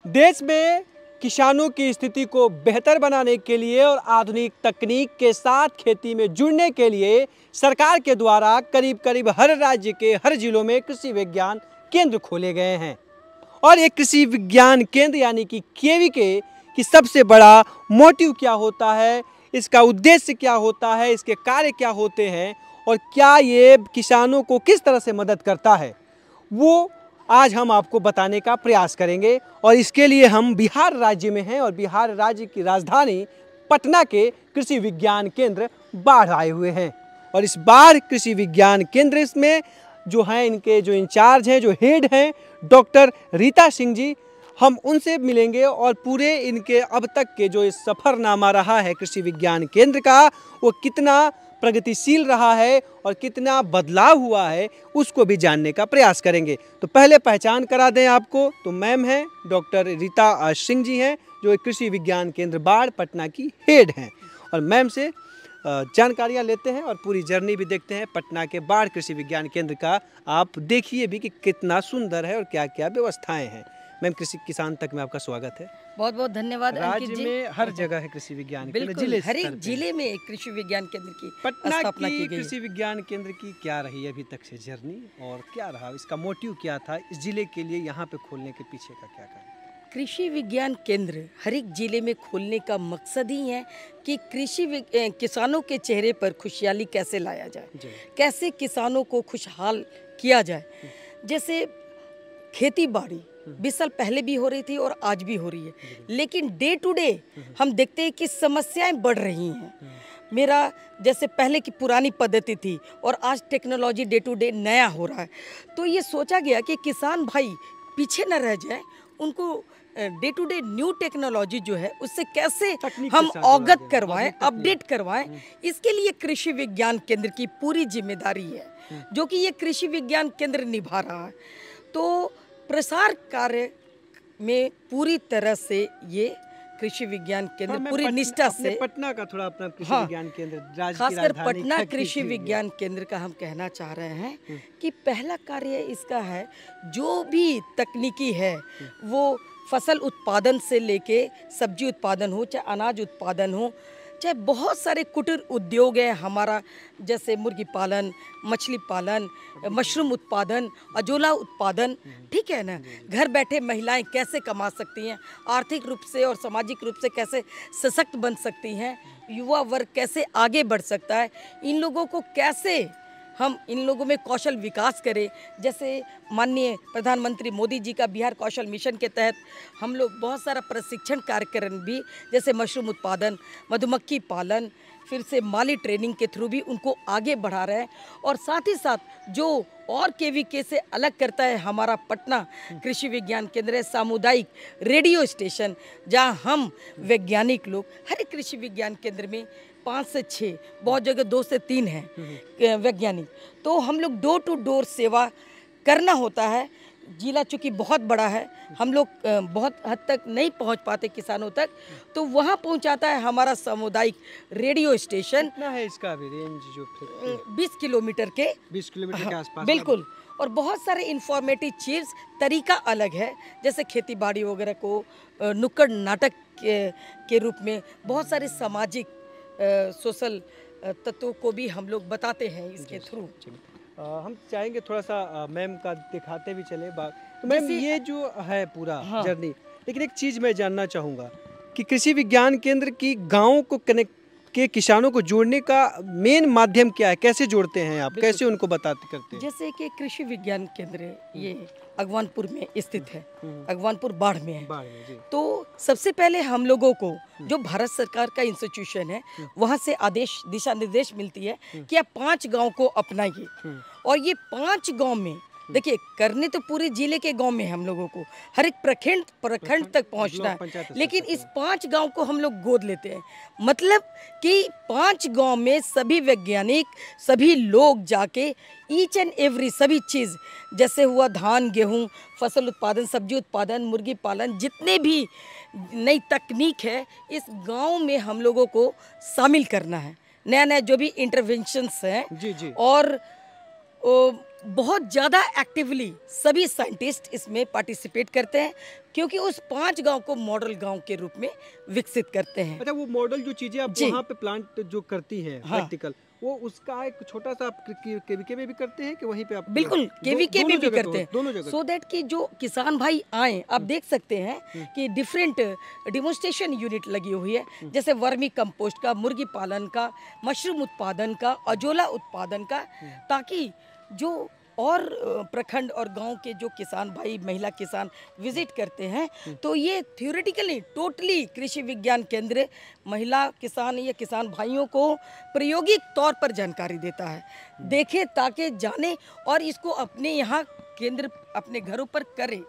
देश में किसानों की स्थिति को बेहतर बनाने के लिए और आधुनिक तकनीक के साथ खेती में जुड़ने के लिए सरकार के द्वारा करीब करीब हर राज्य के हर जिलों में कृषि विज्ञान केंद्र खोले गए हैं। और ये कृषि विज्ञान केंद्र यानी कि केवीके की सबसे बड़ा मोटिव क्या होता है, इसका उद्देश्य क्या होता है, इसके कार्य क्या होते हैं और क्या ये किसानों को किस तरह से मदद करता है, वो आज हम आपको बताने का प्रयास करेंगे। और इसके लिए हम बिहार राज्य में हैं और बिहार राज्य की राजधानी पटना के कृषि विज्ञान केंद्र बाढ़ आए हुए हैं। और इस बाढ़ कृषि विज्ञान केंद्र में जो हैं, इनके जो इंचार्ज हैं, जो हेड हैं, डॉक्टर रीता सिंह जी, हम उनसे मिलेंगे और पूरे इनके अब तक के जो इस सफ़रनामा रहा है कृषि विज्ञान केंद्र का, वो कितना प्रगतिशील रहा है और कितना बदलाव हुआ है, उसको भी जानने का प्रयास करेंगे। तो पहले पहचान करा दें आपको, तो मैम हैं डॉक्टर रीता सिंह जी हैं, जो कृषि विज्ञान केंद्र बाढ़ पटना की हेड हैं। और मैम से जानकारियाँ लेते हैं और पूरी जर्नी भी देखते हैं पटना के बाढ़ कृषि विज्ञान केंद्र का। आप देखिए भी कि कितना सुंदर है और क्या क्या व्यवस्थाएँ हैं। मैम, कृषि किसान तक में आपका स्वागत है। बहुत बहुत धन्यवाद। राज्य में हर जगह है कृषि विज्ञान केंद्र, बिल्कुल हर एक जिले में एक कृषि विज्ञान केंद्र की पटना स्थापना की गई। कृषि विज्ञान केंद्र की क्या रही अभी तक से जर्नी और क्या रहा, इसका मोटिव क्या था, इस जिले के लिए यहाँ पे खोलने के पीछे का क्या कारण? कृषि विज्ञान केंद्र हर एक जिले में खोलने का मकसद ही है कि किसानों के चेहरे पर खुशहाली कैसे लाया जाए, कैसे किसानों को खुशहाल किया जाए। जैसे खेती बाड़ी 20 साल पहले भी हो रही थी और आज भी हो रही है, लेकिन डे टू डे हम देखते हैं कि समस्याएं बढ़ रही हैं। मेरा जैसे पहले की पुरानी पद्धति थी और आज टेक्नोलॉजी डे टू डे नया हो रहा है, तो ये सोचा गया कि किसान भाई पीछे न रह जाए, उनको day to day new technology जो है उससे कैसे हम अवगत करवाएं, अपडेट करवाएं। इसके लिए कृषि विज्ञान केंद्र की पूरी जिम्मेदारी है, जो कि ये कृषि विज्ञान केंद्र निभा रहा है। तो प्रसार कार्य में पूरी तरह से ये कृषि विज्ञान केंद्र पूरी निष्ठा से पटना का थोड़ा अपना कृषि विज्ञान केंद्र, खासकर पटना कृषि विज्ञान केंद्र का हम कहना चाह रहे हैं कि पहला कार्य इसका है, जो भी तकनीकी है वो फसल उत्पादन से लेके सब्जी उत्पादन हो, चाहे अनाज उत्पादन हो, चाहे बहुत सारे कुटीर उद्योग है हमारा, जैसे मुर्गी पालन, मछली पालन, मशरूम उत्पादन, अजोला उत्पादन, ठीक है ना। घर बैठे महिलाएं कैसे कमा सकती हैं, आर्थिक रूप से और सामाजिक रूप से कैसे सशक्त बन सकती हैं, युवा वर्ग कैसे आगे बढ़ सकता है, इन लोगों को कैसे हम इन लोगों में कौशल विकास करें। जैसे माननीय प्रधानमंत्री मोदी जी का बिहार कौशल मिशन के तहत हम लोग बहुत सारा प्रशिक्षण कार्यक्रम भी, जैसे मशरूम उत्पादन, मधुमक्खी पालन, फिर से माली ट्रेनिंग के थ्रू भी उनको आगे बढ़ा रहे हैं। और साथ ही साथ जो और केवीके से अलग करता है हमारा पटना कृषि विज्ञान केंद्र है, सामुदायिक रेडियो स्टेशन, जहां हम वैज्ञानिक लोग हर एक कृषि विज्ञान केंद्र में 5 से 6, बहुत जगह 2 से 3 हैं वैज्ञानिक, तो हम लोग डोर टू डोर सेवा करना होता है। जिला चूँकि बहुत बड़ा है, हम लोग बहुत हद तक नहीं पहुंच पाते किसानों तक, तो वहां पहुंचाता है हमारा सामुदायिक रेडियो स्टेशन। कितना है इसका भी रेंज? जो 20 किलोमीटर के 20 किलोमीटर के आसपास। बिल्कुल। और बहुत सारे इंफॉर्मेटिव चीज़, तरीका अलग है, जैसे खेती बाड़ी वगैरह को नुक्कड़ नाटक के रूप में बहुत सारे सामाजिक सोशल तत्वों को भी हम लोग बताते हैं इसके थ्रू। हम चाहेंगे थोड़ा सा मैम का दिखाते भी चले। तो मैम, ये जो है पूरा जर्नी, लेकिन एक चीज़ मैं जानना चाहूँगा कि कृषि विज्ञान केंद्र की गाँव को कनेक्ट के किसानों को जोड़ने का मेन माध्यम क्या है, कैसे जोड़ते हैं आप, कैसे उनको बताते करते हैं? जैसे कि कृषि विज्ञान केंद्र ये अगवानपुर में स्थित है, अगवानपुर बाढ़ में है। तो सबसे पहले हम लोगों को जो भारत सरकार का इंस्टीट्यूशन है, वहाँ से आदेश, दिशा निर्देश मिलती है कि आप 5 गांव को अपनाइए। और ये 5 गांव में देखिए, करने तो पूरे जिले के गांव में हम लोगों को हर एक प्रखंड तक पहुंचना है, लेकिन इस 5 गांव को हम लोग गोद लेते हैं। मतलब कि 5 गांव में सभी वैज्ञानिक, सभी लोग जाके ईच एंड एवरी सभी चीज़, जैसे हुआ धान, गेहूं, फसल उत्पादन, सब्जी उत्पादन, मुर्गी पालन, जितने भी नई तकनीक है, इस गांव में हम लोगों को शामिल करना है। नया नया जो भी इंटरवेंशंस हैं, और बहुत ज़्यादा एक्टिवली सभी साइंटिस्ट इसमें पार्टिसिपेट करते हैं, क्योंकि उस 5 गांव को मॉडल गांव के रूप में विकसित करते हैं। अच्छा, वो मॉडल जो चीजें आप जी। वहाँ पे प्लांट जो करती हैं हाँ। प्रैक्टिकल, वो उसका एक छोटा सा आप केवीके में भी करते हैं कि वहीं पे आप? बिल्कुल केवीके में भी करते हैं, दोनों जगह। सो दैट कि जो किसान भाई आए, आप देख सकते हैं कि डिफरेंट डिमोन्स्ट्रेशन यूनिट लगी हुई है, जैसे वर्मी कंपोस्ट का, मुर्गी पालन का, मशरूम उत्पादन का, अजोला उत्पादन का, ताकि जो और प्रखंड और गांव के जो किसान भाई, महिला किसान विजिट करते हैं, तो ये थ्योरेटिकली टोटली कृषि विज्ञान केंद्र महिला किसान या किसान भाइयों को प्रायोगिक तौर पर जानकारी देता है, देखे ताकि जाने और इसको अपने यहाँ केंद्र अपने घरों पर करें।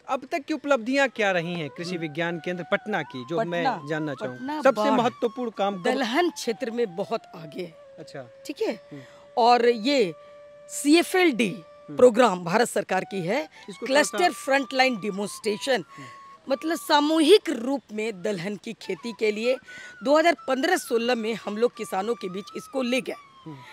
अब तक की उपलब्धियां क्या रही हैं कृषि विज्ञान केंद्र पटना की, जो मैं जानना चाहूँ? सबसे बाढ़, महत्वपूर्ण काम दलहन क्षेत्र में बहुत आगे है। अच्छा, ठीक है। और ये CFLD प्रोग्राम भारत सरकार की है, क्लस्टर फ्रंटलाइन डिमोन्स्ट्रेशन, मतलब सामूहिक रूप में दलहन की खेती के लिए 2015-16 में हम लोग किसानों के बीच इसको ले गए,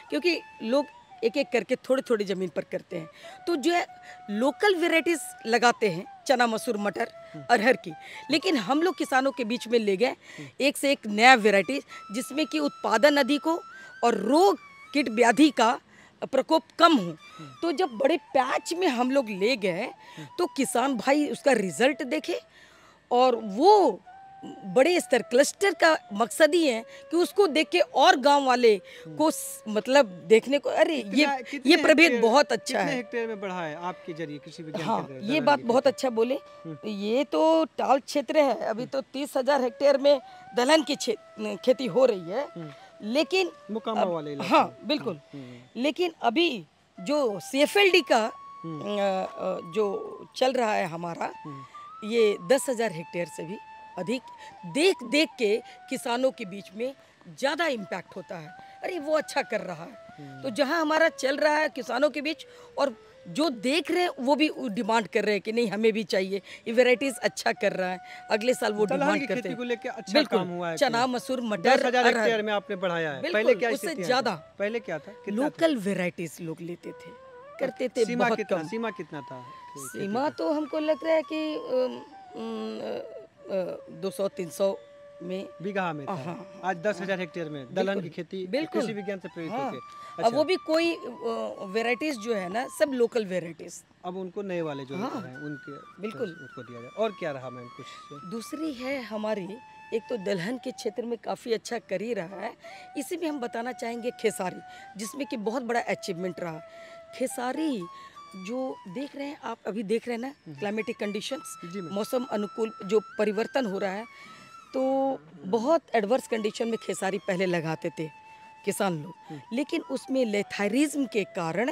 क्योंकि लोग एक एक करके थोड़े थोड़े ज़मीन पर करते हैं, तो जो है लोकल वेराइटीज़ लगाते हैं, चना मसूर मटर अरहर की, लेकिन हम लोग किसानों के बीच में ले गए एक से एक नया वेराइटी, जिसमें कि उत्पादन अधिक हो और रोग कीट व्याधि का प्रकोप कम हो। तो जब बड़े पैच में हम लोग ले गए तो किसान भाई उसका रिजल्ट देखे, और वो बड़े स्तर क्लस्टर का मकसद ही है कि उसको देख के और गांव वाले को मतलब देखने को, अरे ये प्रभेद बहुत अच्छा है। कितने हेक्टेयर में बढ़ा है आपके जरिए कृषि विज्ञान हाँ, केंद्र? ये बात बहुत अच्छा बोले। ये तो टाल क्षेत्र है, अभी तो 30,000 हेक्टेयर में दलहन की खेती हो रही है, लेकिन मुकामा वाले इलाके। हाँ बिल्कुल, लेकिन अभी जो CFLD का जो चल रहा है हमारा, ये 10,000 हेक्टेयर से भी अधिक देख देख के किसानों के बीच में ज़्यादा इम्पैक्ट होता है, अरे वो अच्छा कर रहा है। तो जहाँ हमारा चल रहा है किसानों के बीच, और जो देख रहे हैं वो भी डिमांड कर रहे हैं कि नहीं हमें भी चाहिए, ये वेराइटीज अच्छा कर रहा है, अगले साल वो डिमांड करते हैं। अच्छा काम हुआ है, चना मसूर मटर 10,000 हेक्टेयर में आपने बढ़ाया है। पहले क्या उससे ज्यादा, पहले क्या था? लोकल वेराइटीज लोग लेते थे, करते थे। सीमा बहुत कितना, कम। सीमा कितना था? सीमा तो हमको लग रहा है कि 200-300 में बीघा में था। हाँ, आज 10,000 हेक्टेयर में दलहन की खेती कृषि विज्ञान से प्रेरित होकर। अच्छा। अब वो भी कोई वेराइटीज जो है ना, सब लोकल वेराइटीज, अब उनको नए वाले जो हैं उनके बिल्कुल उनको दिया जाए। और क्या रहा मैम कुछ? दूसरी है हमारी, एक तो दलहन के क्षेत्र में काफ़ी अच्छा कर ही रहा है, इसी में हम बताना चाहेंगे खेसारी, जिसमें कि बहुत बड़ा अचीवमेंट रहा। खेसारी जो देख रहे हैं आप, अभी देख रहे हैं ना क्लाइमेटिक कंडीशंस, मौसम अनुकूल जो परिवर्तन हो रहा है, तो बहुत एडवर्स कंडीशन में खेसारी पहले लगाते थे किसान लोग, लेकिन उसमें लेथाइरिज्म के कारण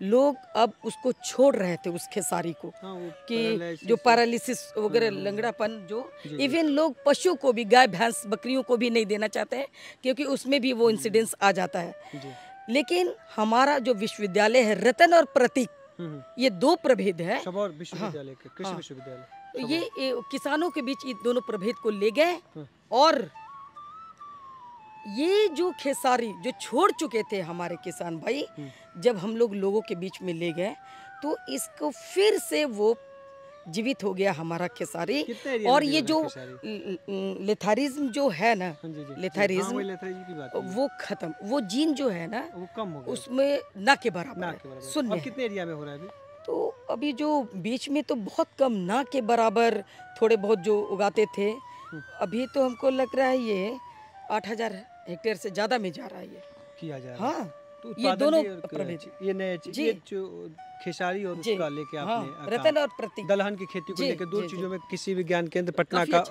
लोग अब उसको छोड़ रहे थे उस खेसारी को। कि जो पैरालिसिस वगैरह लंगड़ापन, जो इवन लोग पशु को भी, गाय भैंस बकरियों को भी नहीं देना चाहते हैं, क्योंकि उसमें भी वो इंसिडेंस आ जाता है। लेकिन हमारा जो विश्वविद्यालय है रतन और प्रतीक, ये 2 प्रभेद है, विश्वविद्यालय के कृषि विश्वविद्यालय, तो ये किसानों के बीच ये दोनों प्रभेद को ले गए, और ये जो खेसारी जो छोड़ चुके थे हमारे किसान भाई, जब हम लोगों के बीच में ले गए, तो इसको फिर से वो जीवित हो गया हमारा खेसारी। और ये जो लेथारिज्म जो है ना, लेथारिज्म वो खत्म, वो जीन जो है ना वो कम हो गया, उसमें ना के बराबर शून्य। अब कितने एरिया में हो रहा है अभी? तो अभी जो बीच में तो बहुत कम, ना के बराबर थोड़े बहुत जो उगाते थे, अभी तो हमको लग रहा है ये 8,000 हेक्टेयर से ज़्यादा में जा रहा है, ये किया जा रहा है। हाँ, तो ये दोनों प्रभेद, ये नए जो खेसारी और उसका लेके आपने रतन और प्रतीक दलहन की खेती को लेकर 2 चीजों में कृषि विज्ञान केंद्र पटना का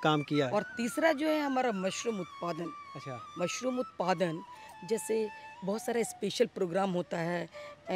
काम किया है। और तीसरा जो है हमारा मशरूम उत्पादन। अच्छा, मशरूम उत्पादन, जैसे बहुत सारा स्पेशल प्रोग्राम होता है,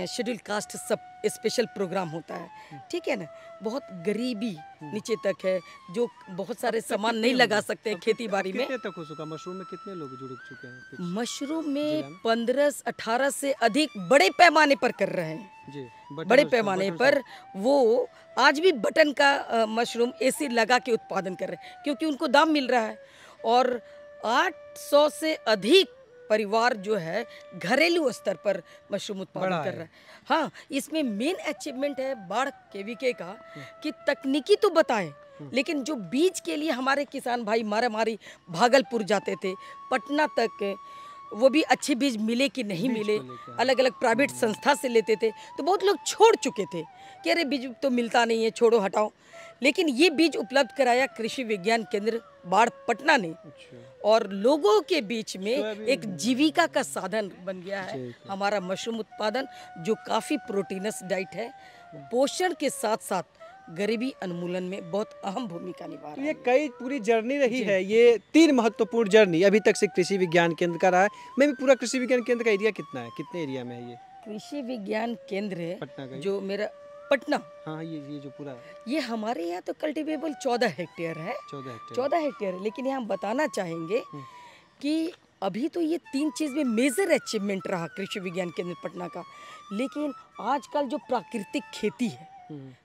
शेड्यूल कास्ट सब स्पेशल प्रोग्राम होता है, ठीक है ना, बहुत गरीबी नीचे तक है, जो बहुत सारे सामान नहीं लगा सकते हैं खेती बाड़ी में। कितने तक हो चुका मशरूम में? कितने लोग जुड़ चुके हैं मशरूम में? 15-18 से अधिक बड़े पैमाने पर कर रहे हैं जी, बड़े पैमाने पर। वो आज भी बटन का मशरूम AC लगा के उत्पादन कर रहे हैं, क्योंकि उनको दाम मिल रहा है। और 800 से अधिक परिवार जो है घरेलू स्तर पर मशरूम उत्पादन कर रहा है। हाँ, इसमें मेन अचीवमेंट है बाढ़ केवीके का कि तकनीकी तो बताएं, लेकिन जो बीज के लिए हमारे किसान भाई मारी भागलपुर जाते थे, पटना तक, वो भी अच्छे बीज मिले कि नहीं मिले, अलग अलग प्राइवेट संस्था से लेते थे, तो बहुत लोग छोड़ चुके थे कि अरे बीज तो मिलता नहीं है, छोड़ो हटाओ। लेकिन ये बीज उपलब्ध कराया कृषि विज्ञान केंद्र बाढ़ पटना ने, और लोगों के बीच में एक जीविका का साधन बन गया है हमारा मशरूम उत्पादन, जो काफ़ी प्रोटीनस डाइट है, पोषण के साथ साथ गरीबी उन्मूलन में बहुत अहम भूमिका निभा रहा है। ये कई पूरी जर्नी रही है, ये 3 महत्वपूर्ण जर्नी अभी तक से कृषि विज्ञान केंद्र का रहा है। मैं भी पूरा कृषि विज्ञान केंद्र का एरिया कितना है, कितने एरिया में है ये कृषि विज्ञान केंद्र पटना का? जो मेरा पटना, हाँ, ये जो पूरा, ये हमारे यहाँ तो कल्टीवेबल 14 हेक्टेयर है। 14 हेक्टेयर, लेकिन यहाँ हम बताना चाहेंगे कि अभी तो ये 3 चीज़ में मेजर अचीवमेंट रहा कृषि विज्ञान केंद्र पटना का। लेकिन आजकल जो प्राकृतिक खेती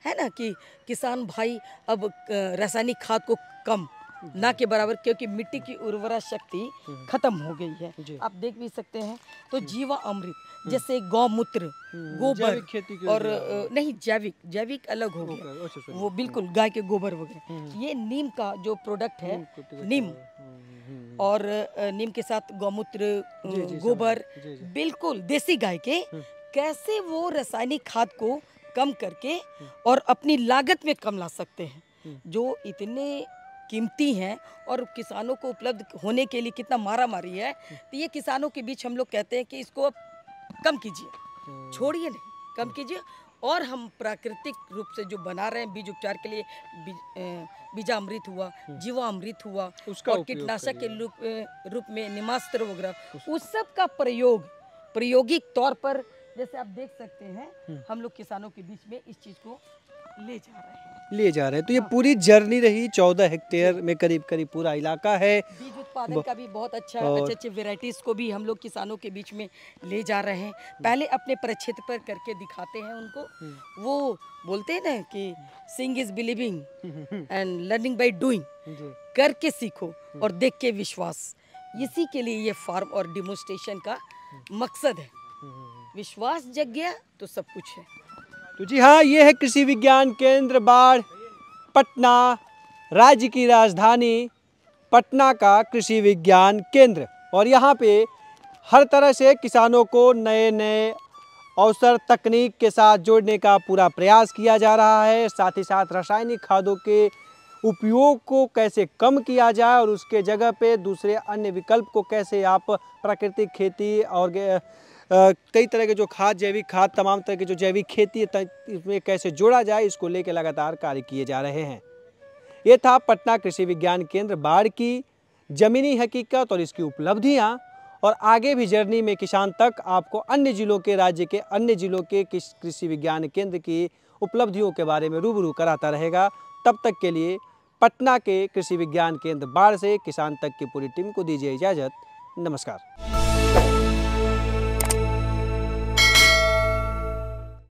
है ना, कि किसान भाई अब रासायनिक खाद को कम ना के बराबर, क्योंकि मिट्टी की उर्वरा शक्ति खत्म हो गई है। आप देख भी सकते हैं, तो जीवा अमृत जैसे गौमूत्र, गोबर, और नहीं जैविक अलग हो गया, वो बिल्कुल गाय के गोबर वगैरह। ये नीम का जो प्रोडक्ट है, नीम, और नीम के साथ गौमूत्र, गोबर, बिल्कुल देसी गाय के, कैसे वो रासायनिक खाद को कम करके और अपनी लागत में कम ला सकते हैं, जो इतने कीमती हैं और किसानों को उपलब्ध होने के लिए कितना मारामारी है। तो ये किसानों के बीच हम लोग कहते हैं कि इसको कम कीजिए, छोड़िए नहीं, कम कीजिए। और हम प्राकृतिक रूप से जो बना रहे हैं बीज उपचार के लिए, बीजामृत हुआ, जीवामृत हुआ, और कीटनाशक के रूप में निमास्त्र वगैरह, उस सब का प्रायोगिक तौर पर, जैसे आप देख सकते हैं, हम लोग किसानों के बीच में इस चीज को ले जा रहे हैं। तो ये पूरी जर्नी रही, 14 हेक्टेयर में करीब पूरा इलाका है। बीज उत्पादन का भी बहुत अच्छे वेराइटीज को भी हम लोग किसानों के बीच में ले जा रहे हैं। पहले अपने प्रक्षेत्र पर करके दिखाते हैं उनको, वो बोलते हैं ना कि seeing is believing and learning by doing, करके सीखो और देख के विश्वास। इसी के लिए ये फार्म और डेमोन्स्ट्रेशन का मकसद है। विश्वास जग गया तो सब कुछ है। तो जी हाँ, ये है कृषि विज्ञान केंद्र बाढ़ पटना, राज्य की राजधानी पटना का कृषि विज्ञान केंद्र। और यहाँ पे हर तरह से किसानों को नए नए अवसर, तकनीक के साथ जोड़ने का पूरा प्रयास किया जा रहा है। साथ ही साथ रासायनिक खादों के उपयोग को कैसे कम किया जाए और उसके जगह पे दूसरे अन्य विकल्प को कैसे आप प्राकृतिक खेती और कई तरह के जो खाद, जैविक खाद, तमाम तरह की जो जैविक खेती है इसमें कैसे जोड़ा जाए, इसको लेकर लगातार कार्य किए जा रहे हैं। ये था पटना कृषि विज्ञान केंद्र बाढ़ की ज़मीनी हकीकत और इसकी उपलब्धियां। और आगे भी जर्नी में किसान तक आपको अन्य जिलों के, राज्य के अन्य जिलों के कृषि विज्ञान केंद्र की उपलब्धियों के बारे में रूबरू कराता रहेगा। तब तक के लिए पटना के कृषि विज्ञान केंद्र बाढ़ से किसान तक की पूरी टीम को दीजिए इजाज़त। नमस्कार।